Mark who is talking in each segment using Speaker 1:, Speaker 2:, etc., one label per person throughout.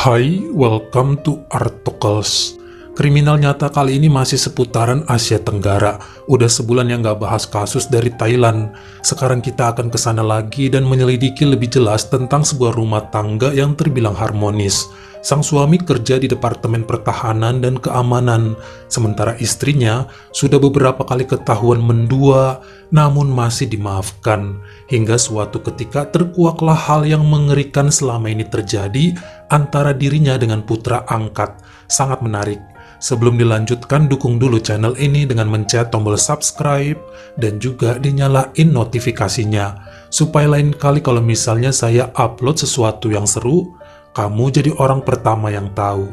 Speaker 1: Hai, welcome to Articles. Kriminal nyata kali ini masih seputaran Asia Tenggara. Udah sebulan yang gak bahas kasus dari Thailand. Sekarang kita akan kesana lagi dan menyelidiki lebih jelas tentang sebuah rumah tangga yang terbilang harmonis. Sang suami kerja di Departemen Pertahanan dan Keamanan, sementara istrinya sudah beberapa kali ketahuan mendua, namun masih dimaafkan. Hingga suatu ketika terkuaklah hal yang mengerikan selama ini terjadi antara dirinya dengan putra angkat. Sangat menarik. Sebelum dilanjutkan, dukung dulu channel ini dengan mencet tombol subscribe dan juga dinyalain notifikasinya. Supaya lain kali kalau misalnya saya upload sesuatu yang seru, kamu jadi orang pertama yang tahu.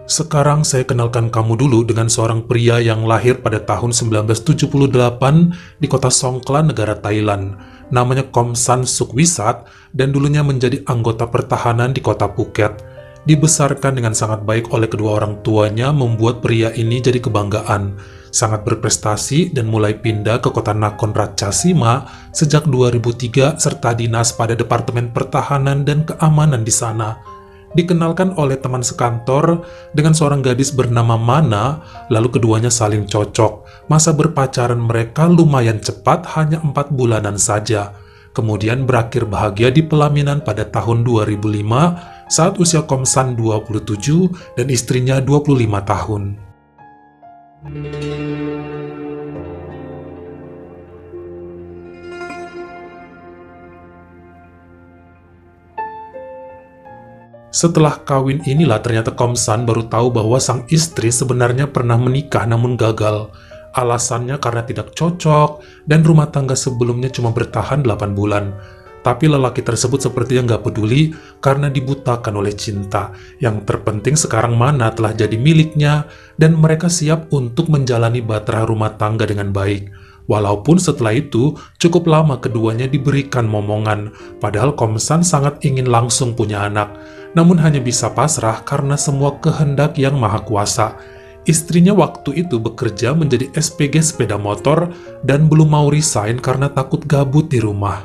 Speaker 1: Sekarang saya kenalkan kamu dulu dengan seorang pria yang lahir pada tahun 1978 di kota Songkhla, negara Thailand. Namanya Komsan Sukwisat dan dulunya menjadi anggota pertahanan di kota Phuket. Dibesarkan dengan sangat baik oleh kedua orang tuanya, membuat pria ini jadi kebanggaan. Sangat berprestasi dan mulai pindah ke kota Nakhon Ratchasima sejak 2003 serta dinas pada Departemen Pertahanan dan Keamanan di sana. Dikenalkan oleh teman sekantor dengan seorang gadis bernama Mana, lalu keduanya saling cocok. Masa berpacaran mereka lumayan cepat, hanya 4 bulanan saja. Kemudian berakhir bahagia di pelaminan pada tahun 2005 saat usia Komsan 27 dan istrinya 25 tahun. Setelah kawin inilah ternyata Komsan baru tahu bahwa sang istri sebenarnya pernah menikah namun gagal. Alasannya karena tidak cocok dan rumah tangga sebelumnya cuma bertahan 8 bulan. Tapi lelaki tersebut sepertinya nggak peduli karena dibutakan oleh cinta. Yang terpenting sekarang Mana telah jadi miliknya dan mereka siap untuk menjalani bahtera rumah tangga dengan baik. Walaupun setelah itu cukup lama keduanya diberikan momongan, padahal Komsan sangat ingin langsung punya anak. Namun hanya bisa pasrah karena semua kehendak yang maha kuasa. Istrinya waktu itu bekerja menjadi SPG sepeda motor dan belum mau resign karena takut gabut di rumah.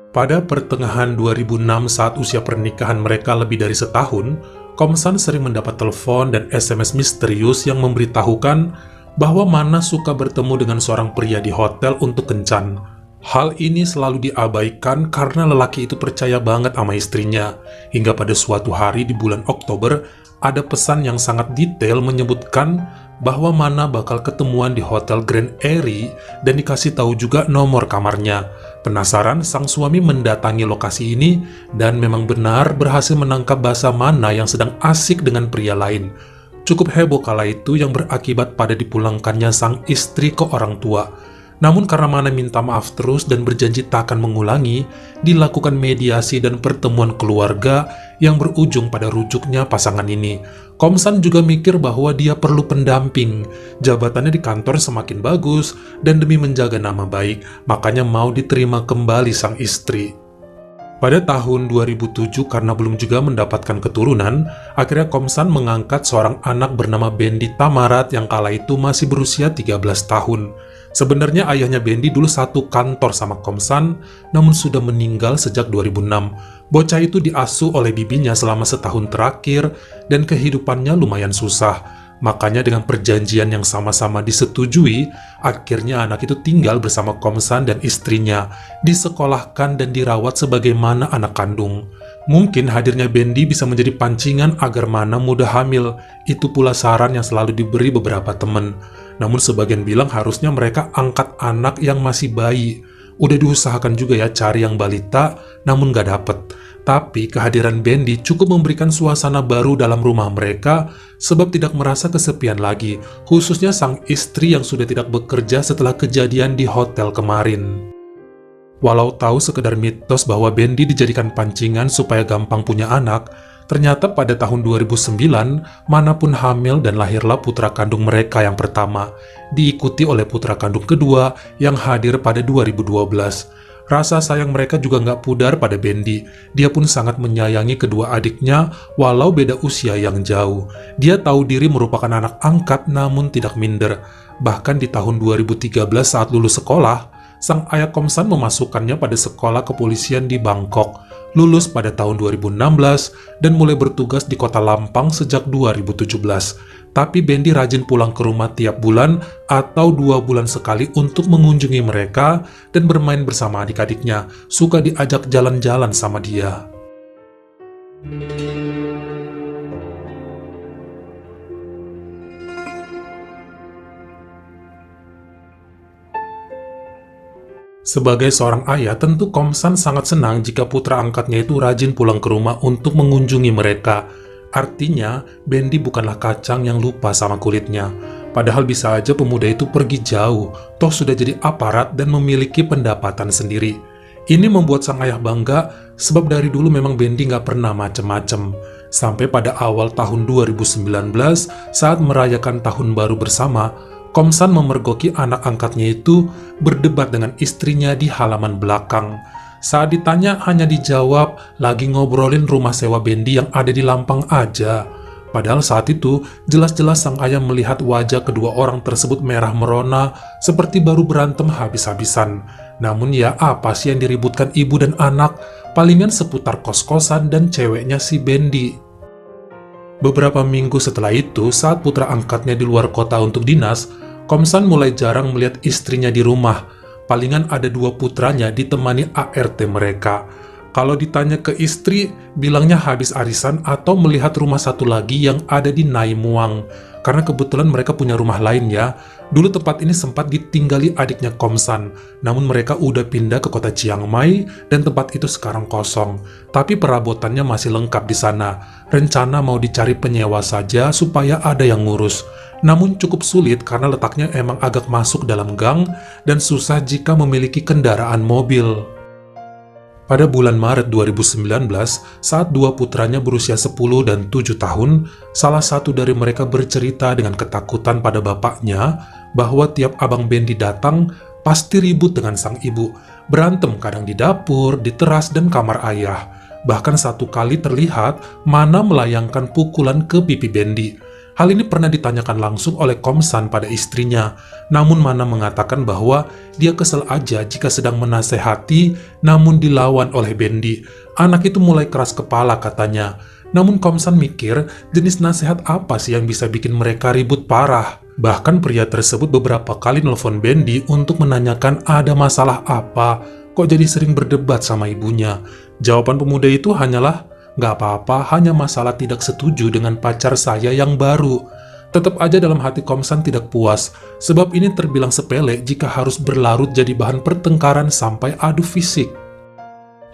Speaker 1: Pada pertengahan 2006 saat usia pernikahan mereka lebih dari setahun, Komsan sering mendapat telepon dan SMS misterius yang memberitahukan bahwa Mana suka bertemu dengan seorang pria di hotel untuk kencan. Hal ini selalu diabaikan karena lelaki itu percaya banget sama istrinya. Hingga pada suatu hari di bulan Oktober, ada pesan yang sangat detail menyebutkan bahwa Mana bakal ketemuan di Hotel Grand Airy dan dikasih tahu juga nomor kamarnya. Penasaran, sang suami mendatangi lokasi ini dan memang benar berhasil menangkap basah Mana yang sedang asik dengan pria lain. Cukup heboh kala itu yang berakibat pada dipulangkannya sang istri ke orang tua. Namun karena Mana minta maaf terus dan berjanji tak akan mengulangi, dilakukan mediasi dan pertemuan keluarga yang berujung pada rujuknya pasangan ini. Komsan juga mikir bahwa dia perlu pendamping. Jabatannya di kantor semakin bagus dan demi menjaga nama baik, makanya mau diterima kembali sang istri. Pada tahun 2007 karena belum juga mendapatkan keturunan, akhirnya Komsan mengangkat seorang anak bernama Bendi Tamarat yang kala itu masih berusia 13 tahun. Sebenarnya ayahnya Bendi dulu satu kantor sama Komsan, namun sudah meninggal sejak 2006. Bocah itu diasuh oleh bibinya selama setahun terakhir dan kehidupannya lumayan susah. Makanya dengan perjanjian yang sama-sama disetujui, akhirnya anak itu tinggal bersama Komsan dan istrinya, disekolahkan dan dirawat sebagaimana anak kandung. Mungkin hadirnya Bendi bisa menjadi pancingan agar Mana mudah hamil, itu pula saran yang selalu diberi beberapa teman. Namun sebagian bilang harusnya mereka angkat anak yang masih bayi. Udah diusahakan juga ya cari yang balita, namun gak dapet. Tapi kehadiran Bendi cukup memberikan suasana baru dalam rumah mereka sebab tidak merasa kesepian lagi, khususnya sang istri yang sudah tidak bekerja setelah kejadian di hotel kemarin. Walau tahu sekedar mitos bahwa Bendi dijadikan pancingan supaya gampang punya anak, ternyata pada tahun 2009, Mana pun hamil dan lahirlah putra kandung mereka yang pertama, diikuti oleh putra kandung kedua yang hadir pada 2012. Rasa sayang mereka juga nggak pudar pada Bendi. Dia pun sangat menyayangi kedua adiknya walau beda usia yang jauh. Dia tahu diri merupakan anak angkat namun tidak minder. Bahkan di tahun 2013 saat lulus sekolah, sang ayah Komsan memasukkannya pada sekolah kepolisian di Bangkok, lulus pada tahun 2016 dan mulai bertugas di kota Lampang sejak 2017. Tapi Bendy rajin pulang ke rumah tiap bulan atau 2 bulan sekali untuk mengunjungi mereka dan bermain bersama adik-adiknya, suka diajak jalan-jalan sama dia. Sebagai seorang ayah, tentu Komsan sangat senang jika putra angkatnya itu rajin pulang ke rumah untuk mengunjungi mereka. Artinya, Bendy bukanlah kacang yang lupa sama kulitnya. Padahal bisa aja pemuda itu pergi jauh, toh sudah jadi aparat dan memiliki pendapatan sendiri. Ini membuat sang ayah bangga, sebab dari dulu memang Bendy nggak pernah macem-macem. Sampai pada awal tahun 2019, saat merayakan tahun baru bersama, Komsan memergoki anak angkatnya itu berdebat dengan istrinya di halaman belakang. Saat ditanya hanya dijawab lagi ngobrolin rumah sewa Bendy yang ada di Lampang aja. Padahal saat itu jelas-jelas sang ayah melihat wajah kedua orang tersebut merah merona seperti baru berantem habis-habisan. Namun ya apa sih yang diributkan ibu dan anak? Palingan seputar kos-kosan dan ceweknya si Bendy. Beberapa minggu setelah itu, saat putra angkatnya di luar kota untuk dinas, Komsan mulai jarang melihat istrinya di rumah. Palingan ada 2 putranya ditemani ART mereka. Kalau ditanya ke istri, bilangnya habis arisan atau melihat rumah satu lagi yang ada di Nai Muang. Karena kebetulan mereka punya rumah lain ya. Dulu tempat ini sempat ditinggali adiknya Komsan, namun mereka udah pindah ke kota Chiang Mai dan tempat itu sekarang kosong. Tapi perabotannya masih lengkap di sana. Rencana mau dicari penyewa saja supaya ada yang ngurus. Namun cukup sulit karena letaknya emang agak masuk dalam gang dan susah jika memiliki kendaraan mobil. Pada bulan Maret 2019, saat 2 putranya berusia 10 dan 7 tahun, salah satu dari mereka bercerita dengan ketakutan pada bapaknya bahwa tiap abang Bendy datang, pasti ribut dengan sang ibu, berantem kadang di dapur, di teras, dan kamar ayah. Bahkan satu kali terlihat Mana melayangkan pukulan ke pipi Bendy. Hal ini pernah ditanyakan langsung oleh Komsan pada istrinya, namun Mana mengatakan bahwa dia kesel aja jika sedang menasehati, namun dilawan oleh Bendy. Anak itu mulai keras kepala katanya. Namun Komsan mikir, jenis nasihat apa sih yang bisa bikin mereka ribut parah? Bahkan pria tersebut beberapa kali nelpon Bendy untuk menanyakan ada masalah apa, kok jadi sering berdebat sama ibunya. Jawaban pemuda itu hanyalah, "Gak apa-apa, hanya masalah tidak setuju dengan pacar saya yang baru." Tetap aja dalam hati Komsan tidak puas, sebab ini terbilang sepele jika harus berlarut jadi bahan pertengkaran sampai adu fisik.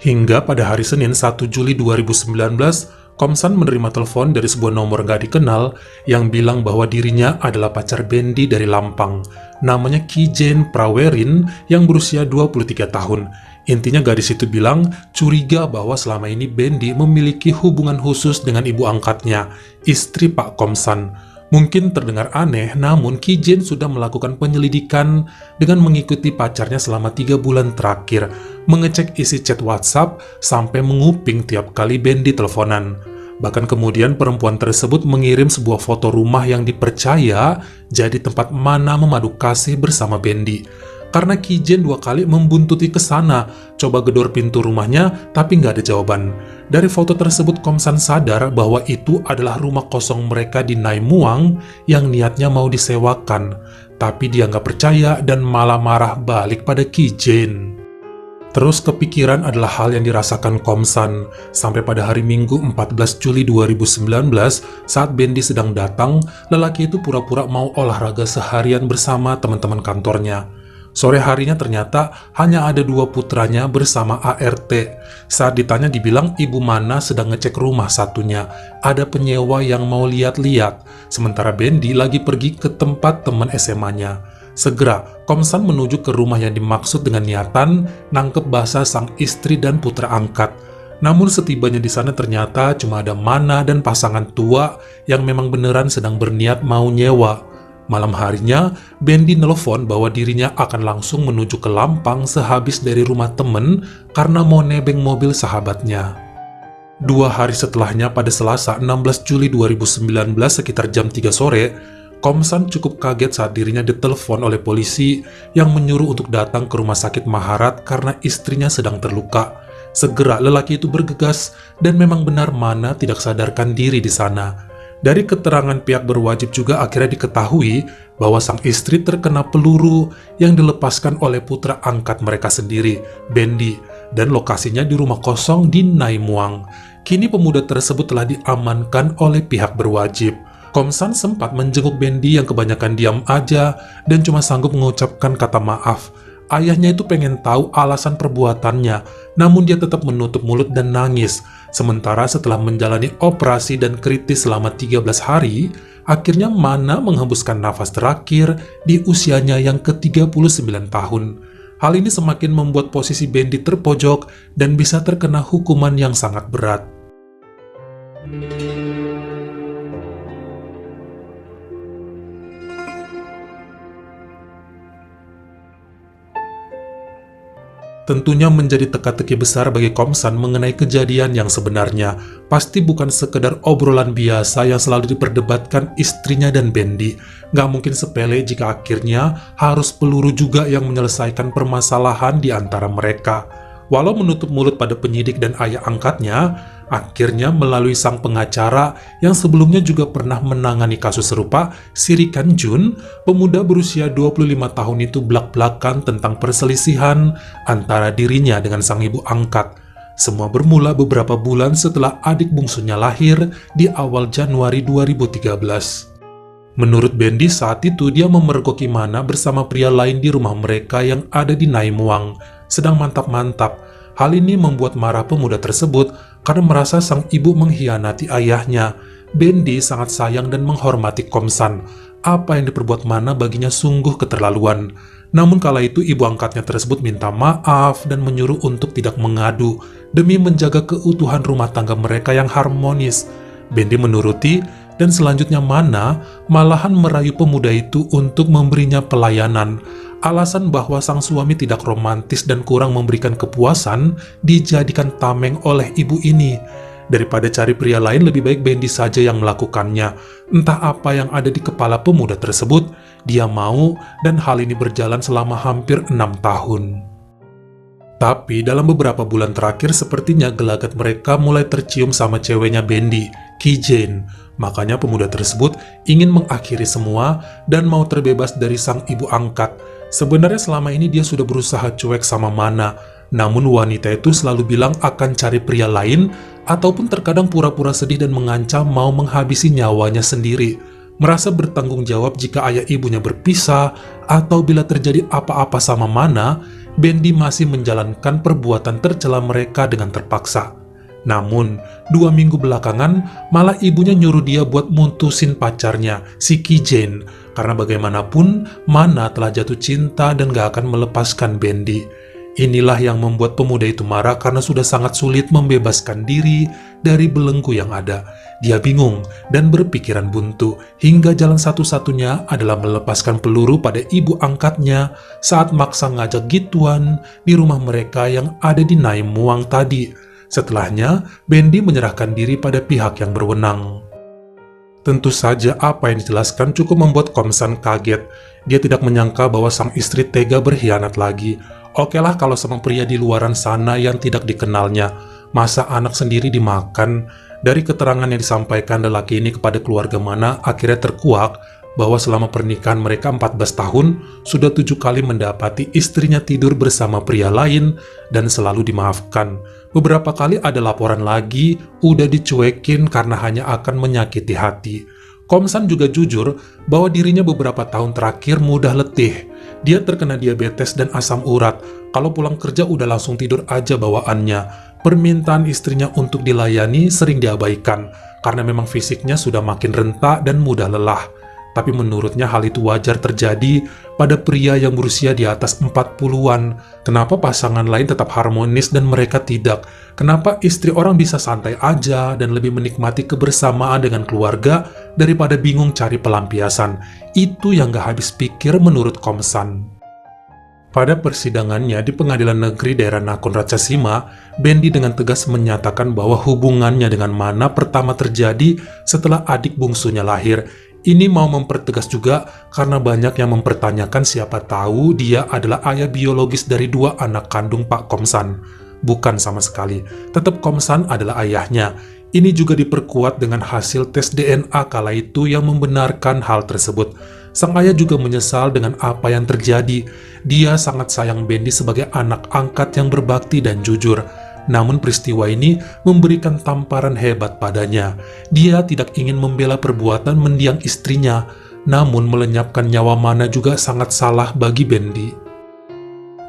Speaker 1: Hingga pada hari Senin 1 Juli 2019, Komsan menerima telepon dari sebuah nomor gak dikenal yang bilang bahwa dirinya adalah pacar Bendy dari Lampang. Namanya Kijen Prawerin yang berusia 23 tahun. Intinya gadis itu bilang curiga bahwa selama ini Bendy memiliki hubungan khusus dengan ibu angkatnya, istri Pak Komsan. Mungkin terdengar aneh, namun Kijen sudah melakukan penyelidikan dengan mengikuti pacarnya selama 3 bulan terakhir, mengecek isi chat WhatsApp sampai menguping tiap kali Bendy teleponan. Bahkan kemudian perempuan tersebut mengirim sebuah foto rumah yang dipercaya jadi tempat Mana memadu kasih bersama Bendy. Karena Kijen 2 kali membuntuti ke sana, coba gedor pintu rumahnya, tapi nggak ada jawaban. Dari foto tersebut Komsan sadar bahwa itu adalah rumah kosong mereka di Nai Muang yang niatnya mau disewakan. Tapi dia nggak percaya dan malah marah balik pada Kijen. Terus kepikiran adalah hal yang dirasakan Komsan, sampai pada hari Minggu 14 Juli 2019, saat Bendy sedang datang, lelaki itu pura-pura mau olahraga seharian bersama teman-teman kantornya. Sore harinya ternyata hanya ada 2 putranya bersama ART. Saat ditanya dibilang ibu Mana sedang ngecek rumah satunya. Ada penyewa yang mau lihat-lihat. Sementara Bendy lagi pergi ke tempat teman SMA-nya. Segera, Komsan menuju ke rumah yang dimaksud dengan niatan nangkep basah sang istri dan putra angkat. Namun setibanya di sana ternyata cuma ada Mana dan pasangan tua yang memang beneran sedang berniat mau nyewa. Malam harinya, Bendy nelpon bahwa dirinya akan langsung menuju ke Lampang sehabis dari rumah temen karena mau nebeng mobil sahabatnya. 2 hari setelahnya pada Selasa 16 Juli 2019 sekitar jam 3 sore, Komsan cukup kaget saat dirinya ditelepon oleh polisi yang menyuruh untuk datang ke rumah sakit Maharat karena istrinya sedang terluka. Segera lelaki itu bergegas dan memang benar Mana tidak sadarkan diri di sana. Dari keterangan pihak berwajib juga akhirnya diketahui bahwa sang istri terkena peluru yang dilepaskan oleh putra angkat mereka sendiri, Bendi, dan lokasinya di rumah kosong di Naimuang. Kini pemuda tersebut telah diamankan oleh pihak berwajib. Komsan sempat menjenguk Bendi yang kebanyakan diam aja dan cuma sanggup mengucapkan kata maaf. Ayahnya itu pengen tahu alasan perbuatannya, namun dia tetap menutup mulut dan nangis. Sementara setelah menjalani operasi dan kritis selama 13 hari, akhirnya Mana menghembuskan nafas terakhir di usianya yang ke-39 tahun. Hal ini semakin membuat posisi Bendi terpojok dan bisa terkena hukuman yang sangat berat. Tentunya menjadi teka-teki besar bagi Komsan mengenai kejadian yang sebenarnya. Pasti bukan sekedar obrolan biasa yang selalu diperdebatkan istrinya dan Bendi. Gak mungkin sepele jika akhirnya harus peluru juga yang menyelesaikan permasalahan di antara mereka. Walau menutup mulut pada penyidik dan ayah angkatnya, akhirnya melalui sang pengacara yang sebelumnya juga pernah menangani kasus serupa, Sirikan Jun, pemuda berusia 25 tahun itu blak-blakan tentang perselisihan antara dirinya dengan sang ibu angkat. Semua bermula beberapa bulan setelah adik bungsunya lahir di awal Januari 2013. Menurut Bendi saat itu dia memergoki Mana bersama pria lain di rumah mereka yang ada di Naimuang, sedang mantap-mantap. Hal ini membuat marah pemuda tersebut karena merasa sang ibu mengkhianati ayahnya. Bendi sangat sayang dan menghormati Komsan. Apa yang diperbuat Mana baginya sungguh keterlaluan. Namun kala itu ibu angkatnya tersebut minta maaf dan menyuruh untuk tidak mengadu demi menjaga keutuhan rumah tangga mereka yang harmonis. Bendi menuruti dan selanjutnya Mana malahan merayu pemuda itu untuk memberinya pelayanan. Alasan bahwa sang suami tidak romantis dan kurang memberikan kepuasan dijadikan tameng oleh ibu ini. Daripada cari pria lain, lebih baik Bendi saja yang melakukannya. Entah apa yang ada di kepala pemuda tersebut, dia mau dan hal ini berjalan selama hampir 6 tahun. Tapi dalam beberapa bulan terakhir sepertinya gelagat mereka mulai tercium sama ceweknya Bendi, Ki Jane. Makanya pemuda tersebut ingin mengakhiri semua dan mau terbebas dari sang ibu angkat. Sebenarnya selama ini dia sudah berusaha cuek sama Mana, namun wanita itu selalu bilang akan cari pria lain ataupun terkadang pura-pura sedih dan mengancam mau menghabisi nyawanya sendiri. Merasa bertanggung jawab jika ayah ibunya berpisah atau bila terjadi apa-apa sama Mana, Bendi masih menjalankan perbuatan tercela mereka dengan terpaksa. Namun, 2 minggu belakangan, malah ibunya nyuruh dia buat mutusin pacarnya, si Ki Jane. Karena bagaimanapun, Mana telah jatuh cinta dan gak akan melepaskan Bendi. Inilah yang membuat pemuda itu marah karena sudah sangat sulit membebaskan diri dari belenggu yang ada. Dia bingung dan berpikiran buntu, hingga jalan satu-satunya adalah melepaskan peluru pada ibu angkatnya saat maksa ngajak gituan di rumah mereka yang ada di Naimuang tadi. Setelahnya, Bendi menyerahkan diri pada pihak yang berwenang. Tentu saja apa yang dijelaskan cukup membuat Komsan kaget. Dia tidak menyangka bahwa sang istri tega berkhianat lagi. Okelah kalau sama pria di luaran sana yang tidak dikenalnya. Masa anak sendiri dimakan? Dari keterangan yang disampaikan lelaki ini kepada keluarga Mana, akhirnya terkuak bahwa selama pernikahan mereka 14 tahun, sudah 7 kali mendapati istrinya tidur bersama pria lain dan selalu dimaafkan. Beberapa kali ada laporan lagi, udah dicuekin karena hanya akan menyakiti hati. Komsan juga jujur bahwa dirinya beberapa tahun terakhir mudah letih. Dia terkena diabetes dan asam urat. Kalau pulang kerja udah langsung tidur aja bawaannya. Permintaan istrinya untuk dilayani sering diabaikan, karena memang fisiknya sudah makin rentak dan mudah lelah. Tapi menurutnya hal itu wajar terjadi pada pria yang berusia di atas 40-an. Kenapa pasangan lain tetap harmonis dan mereka tidak? Kenapa istri orang bisa santai aja dan lebih menikmati kebersamaan dengan keluarga daripada bingung cari pelampiasan? Itu yang gak habis pikir menurut Komsan. Pada persidangannya di Pengadilan Negeri Daerah Nakhon Ratchasima, Bendi dengan tegas menyatakan bahwa hubungannya dengan Mana pertama terjadi setelah adik bungsunya lahir. Ini mau mempertegas juga karena banyak yang mempertanyakan siapa tahu dia adalah ayah biologis dari 2 anak kandung Pak Komsan. Bukan sama sekali, tetap Komsan adalah ayahnya. Ini juga diperkuat dengan hasil tes DNA kala itu yang membenarkan hal tersebut. Sang ayah juga menyesal dengan apa yang terjadi. Dia sangat sayang Bendy sebagai anak angkat yang berbakti dan jujur. Namun peristiwa ini memberikan tamparan hebat padanya. Dia tidak ingin membela perbuatan mendiang istrinya, namun melenyapkan nyawa Mana juga sangat salah bagi Bendy.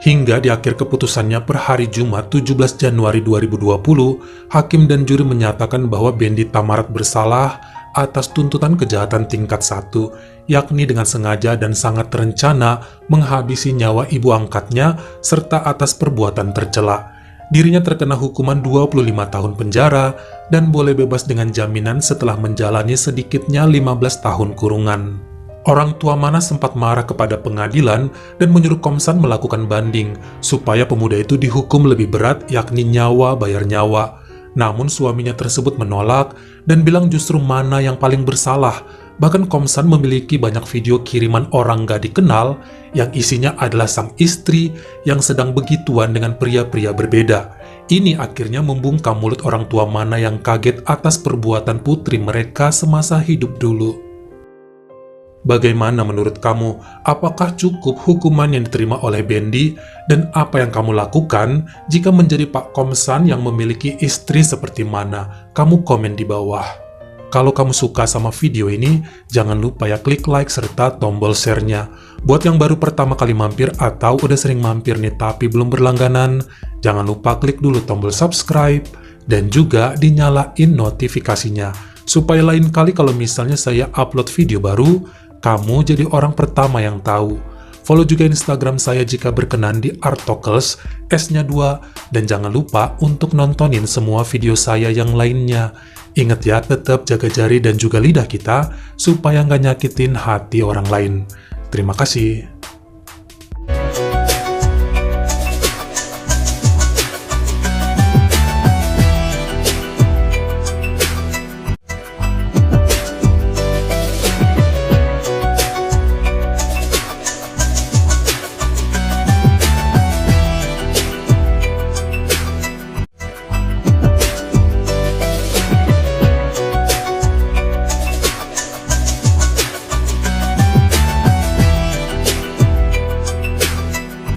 Speaker 1: Hingga di akhir keputusannya per hari Jumat 17 Januari 2020, hakim dan juri menyatakan bahwa Bendy Tamarat bersalah atas tuntutan kejahatan tingkat 1, yakni dengan sengaja dan sangat terencana menghabisi nyawa ibu angkatnya serta atas perbuatan tercela. Dirinya terkena hukuman 25 tahun penjara dan boleh bebas dengan jaminan setelah menjalani sedikitnya 15 tahun kurungan. Orang tua Mana sempat marah kepada pengadilan dan menyuruh Komsan melakukan banding supaya pemuda itu dihukum lebih berat, yakni nyawa bayar nyawa. Namun suaminya tersebut menolak dan bilang justru Mana yang paling bersalah. Bahkan Komsan memiliki banyak video kiriman orang gak dikenal yang isinya adalah sang istri yang sedang begituan dengan pria-pria berbeda. Ini akhirnya membungkam mulut orang tua Mana yang kaget atas perbuatan putri mereka semasa hidup dulu. Bagaimana menurut kamu? Apakah cukup hukuman yang diterima oleh Bendy? Dan apa yang kamu lakukan jika menjadi Pak Komsan yang memiliki istri seperti Mana? Kamu komen di bawah. Kalau kamu suka sama video ini, jangan lupa ya klik like serta tombol share-nya. Buat yang baru pertama kali mampir atau udah sering mampir nih tapi belum berlangganan, jangan lupa klik dulu tombol subscribe dan juga dinyalain notifikasinya. Supaya lain kali kalau misalnya saya upload video baru, kamu jadi orang pertama yang tahu. Follow juga Instagram saya jika berkenan di Artokels, S-nya 2, dan jangan lupa untuk nontonin semua video saya yang lainnya. Ingat ya, tetap jaga jari dan juga lidah kita supaya nggak nyakitin hati orang lain. Terima kasih.